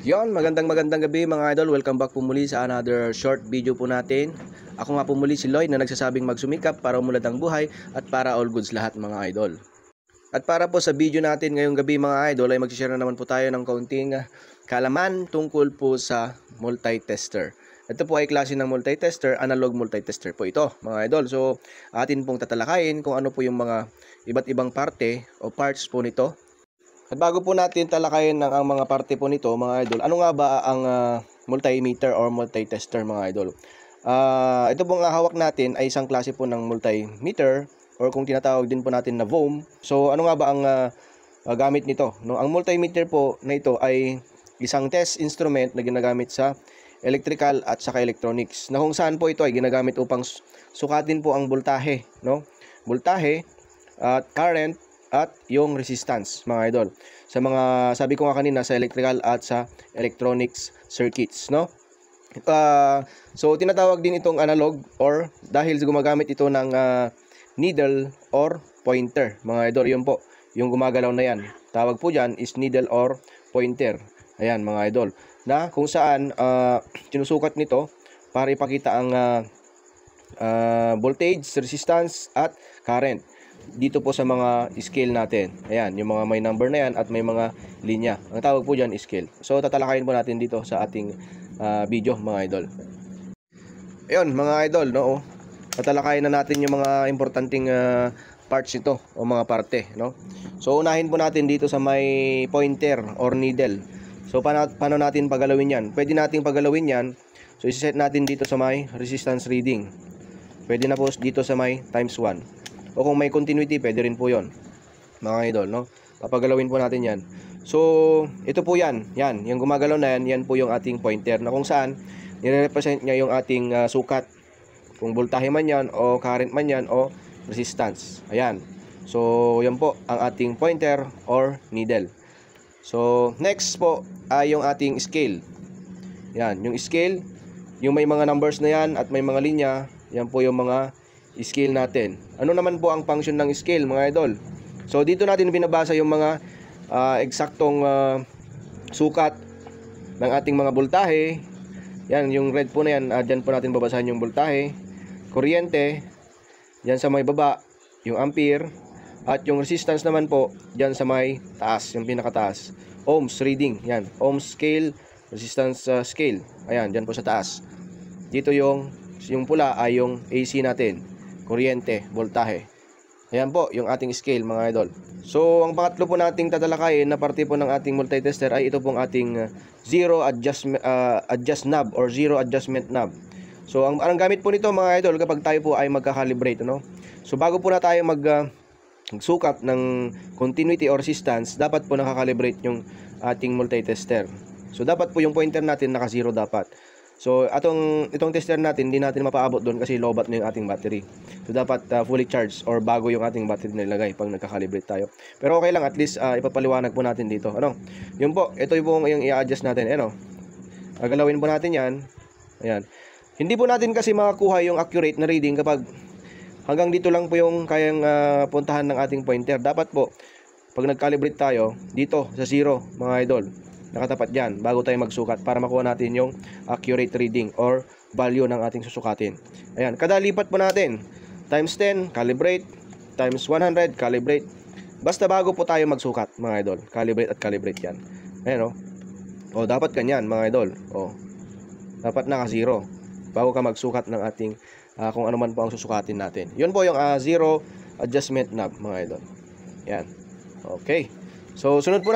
Magandang gabi mga idol. Welcome back po muli sa another short video po natin. Ako nga po muli si Lloyd na nagsasabing magsumikap para umulad ang buhay at para all goods lahat mga idol. At para po sa video natin ngayong gabi mga idol ay mag-share na naman po tayo ng kaunting kaalaman tungkol po sa multitester. Ito po ay klase ng multitester, analog multitester po ito mga idol. So atin pong tatalakayin kung ano po yung mga iba't ibang parte o parts po nito. At bago po natin talakayin ang mga parte po nito mga idol, ano nga ba ang multimeter or multitester mga idol? Ito pong hawak natin ay isang klase po ng multimeter or kung tinatawag din po natin na ohm. So ano nga ba ang gamit nito? No, ang multimeter po na ito ay isang test instrument na ginagamit sa electrical at saka electronics. Na kung saan po ito ay ginagamit upang sukatin po ang voltahe, no? Voltahe at current at yung resistance mga idol. Sa mga sabi ko nga kanina sa electrical at sa electronics circuits, no? So tinatawag din itong analog or dahil gumagamit ito ng needle or pointer mga idol. Yun po, yung gumagalaw na yan. Tawag po dyan is needle or pointer. Ayan mga idol. Na kung saan sinusukat nito para ipakita ang voltage, resistance at current dito po sa mga scale natin. Ayan, yung mga may number na yan at may mga linya. Ang tawag po dyan is scale. So tatalakayin po natin dito sa ating video mga idol. Ayun mga idol, no? Tatalakayin na natin yung mga importanteng parts ito o mga parte, no? So unahin po natin dito sa may pointer or needle. So paano natin pagalawin yan? Pwede nating pagalawin yan. So i-set natin dito sa may resistance reading. Pwede na po dito sa may times 1. O kung may continuity, pwede rin po yon mga idol, no? Papagalawin po natin yan. So ito po yan, yung gumagalaw na yan po yung ating pointer na kung saan nire-represent niya yung ating sukat, kung voltahe man yan o current man yan o resistance. Ayan, so yan po ang ating pointer or needle. So next po ay yung ating scale. Yan, yung scale, yung may mga numbers na yan at may mga linya, yan po yung mga scale natin. Ano naman po ang function ng scale mga idol? So dito natin binabasa yung mga eksaktong sukat ng ating mga voltahe. Yan, yung red po na yan, dyan po natin babasahin yung voltahe, kuryente, dyan sa may baba, yung ampere, at yung resistance naman po, dyan sa may taas, yung pinakataas. Ohms reading, yan, ohms scale, resistance scale, ayan, dyan po sa taas. Dito yung pula ay yung AC natin, kuryente, voltahe. Ayan po, yung ating scale mga idol. So, ang pangatlo po nating tatalakayin na parte po ng ating multitester ay ito pong ating zero adjust knob or zero adjustment knob. So, ang gamit po nito mga idol kapag tayo po ay magka-calibrate, no? So, bago po na tayo magsukat ng continuity or resistance, dapat po nakakalibrate yung ating multitester. So, dapat po yung pointer natin naka-zero dapat. So, itong tester natin, hindi natin mapaabot doon kasi lobat na yung ating battery. So, dapat fully charged or bago yung ating battery na ilagay pag nagka-calibrate tayo. Pero okay lang, at least ipapaliwanag po natin dito. Ano? Yun po, ito yung i-adjust natin. Ano? Gagalawin po natin yan. Ayan. Hindi po natin kasi makakuha yung accurate na reading kapag hanggang dito lang po yung kayang puntahan ng ating pointer. Dapat po, pag nag-calibrate tayo, dito sa 0, mga idol, nakatapat dyan bago tayo magsukat para makuha natin yung accurate reading or value ng ating susukatin. Ayan, kada lipat po natin times 10, calibrate, times 100, calibrate. Basta bago po tayo magsukat mga idol, calibrate at calibrate yan. Ayan o, dapat ganyan mga idol. O, dapat naka 0 bago ka magsukat ng ating kung ano man po ang susukatin natin. Yun po yung zero adjustment knob mga idol. Yan, okay. So sunod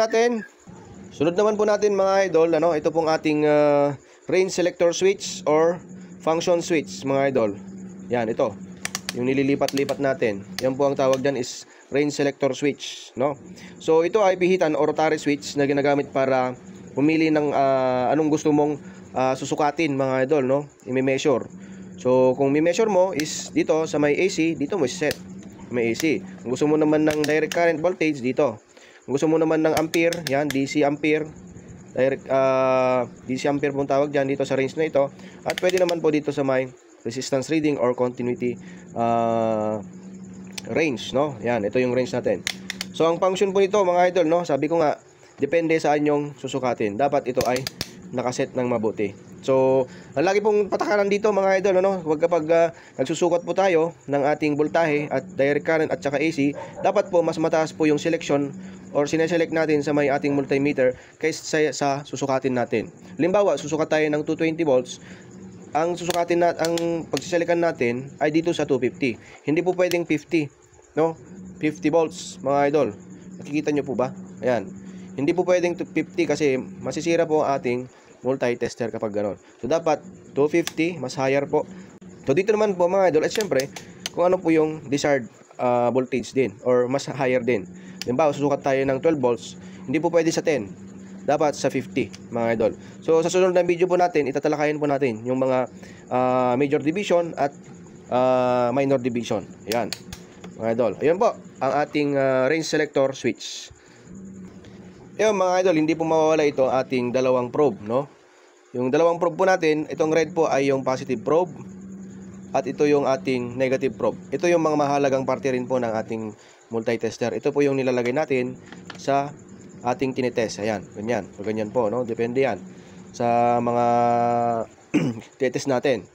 naman po natin mga idol, ano, ito pong ating range selector switch or function switch mga idol. Yan, ito. Yung nililipat-lipat natin. Yan po ang tawag dyan is range selector switch, no? So ito ay pihitan or rotary switch na ginagamit para pumili ng anong gusto mong susukatin mga idol, no? I-measure. So kung mi-measure mo is dito sa may AC, dito mo set. May AC. Kung gusto mo naman ng direct current voltage, dito. Kung gusto mo naman ng ampere, yan, DC ampere. Direct DC ampere pong tawag dyan dito sa range na ito. At pwede naman po dito sa may resistance reading or continuity range, no? Yan, ito yung range natin. So ang function po nito mga idol, no, sabi ko nga Depende sa inyong susukatin. Dapat ito ay nakaset ng mabuti. So, ang lagi pong patakaran dito mga idol, ano, wag kapag nagsusukat po tayo ng ating voltahe at direct current at saka AC, dapat po mas mataas po yung selection or sineselect natin sa may ating multimeter kaysa sa susukatin natin. Halimbawa, susukat tayo ng 220 volts, ang susukatin ang pagsiselikan natin ay dito sa 250. Hindi po pwedeng 50, no? 50 volts mga idol. Nakikita nyo po ba? Ayan. Hindi po pwedeng 50 kasi masisira po ang ating multi-tester kapag gano'n. So, dapat 250, mas higher po. So, dito naman po mga idol, at syempre, kung ano po yung desired voltage din or mas higher din. Halimbawa, susukat tayo ng 12 volts, hindi po pwede sa 10. Dapat sa 50, mga idol. So, sa sunod na video po natin, itatalakayin po natin yung mga major division at minor division. Ayan, mga idol. Ayan po, ang ating range selector switch. Ayan mga idol, hindi po mawawala ito ating dalawang probe, no? Yung dalawang probe po natin, itong red po ay yung positive probe at ito yung ating negative probe. Ito yung mga mahalagang parte rin po ng ating multi-tester. Ito po yung nilalagay natin sa ating tinetest. Ayan, ganyan. So, ganyan po, no? Depende yan sa mga tinetest natin.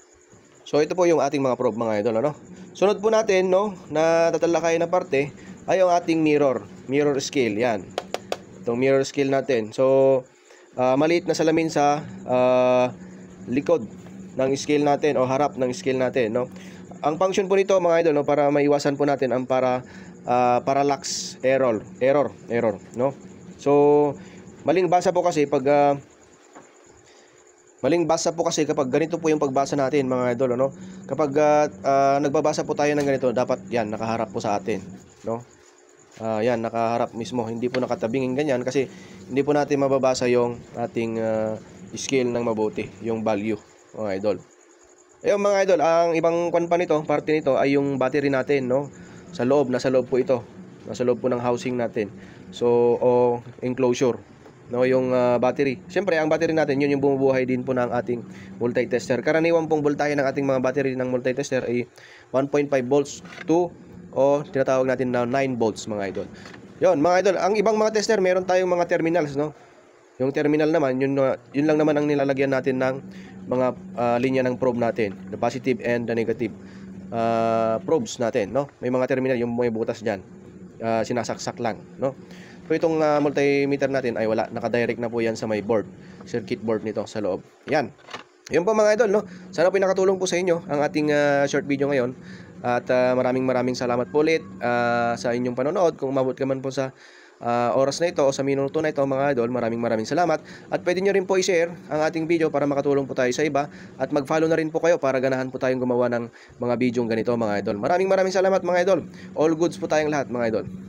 So, ito po yung ating mga probe mga idol, ano? Sunod po natin, no, na tatalakayin na parte ay yung ating mirror scale. Yan. Itong mirror scale natin. So, maliit na salamin sa likod ng scale natin o harap ng scale natin, no? Ang function po nito mga idol, no, para maiwasan po natin ang parallax error, no? So, maling basa po kasi kapag ganito po yung pagbasa natin mga idol, no? Kapag nagbabasa po tayo ng ganito, dapat yan nakaharap po sa atin, no? Yan, nakaharap mismo, hindi po nakatabingin ganyan kasi hindi po natin mababasa yung ating scale ng mabuti, yung value, mga idol. Ayun mga idol, ang ibang pa nito, parte nito ay yung battery natin, no? Nasa loob po ito. Nasa loob po ng housing natin. So, o enclosure, no, yung battery. Siyempre, ang battery natin, yun yung bumubuhay din po ng ating multi-tester. Karaniwan pong voltahe ng ating mga battery ng multi-tester ay 1.5 volts to o tinatawag natin na 9 volts mga idol. Yon mga idol, ang ibang mga tester meron tayong mga terminals, no? Yung terminal naman, yun lang naman ang nilalagyan natin ng mga linya ng probe natin, the positive and the negative probes natin, no? May mga terminal yung may butas diyan. Sinasaksak lang, no? So itong multimeter natin ay wala, naka-direct na po yan sa may board, circuit board nito sa loob. Yan. Yun po mga idol, no? Sana po nakatulong po sa inyo ang ating short video ngayon. At maraming salamat po ulit sa inyong panonood. Kung umabot ka man po sa oras na ito o sa minuto na ito mga idol, maraming salamat. At pwede nyo rin po i-share ang ating video para makatulong po tayo sa iba. At mag-follow na rin po kayo para ganahan po tayong gumawa ng mga video ganito mga idol. Maraming salamat mga idol. All goods po tayong lahat mga idol.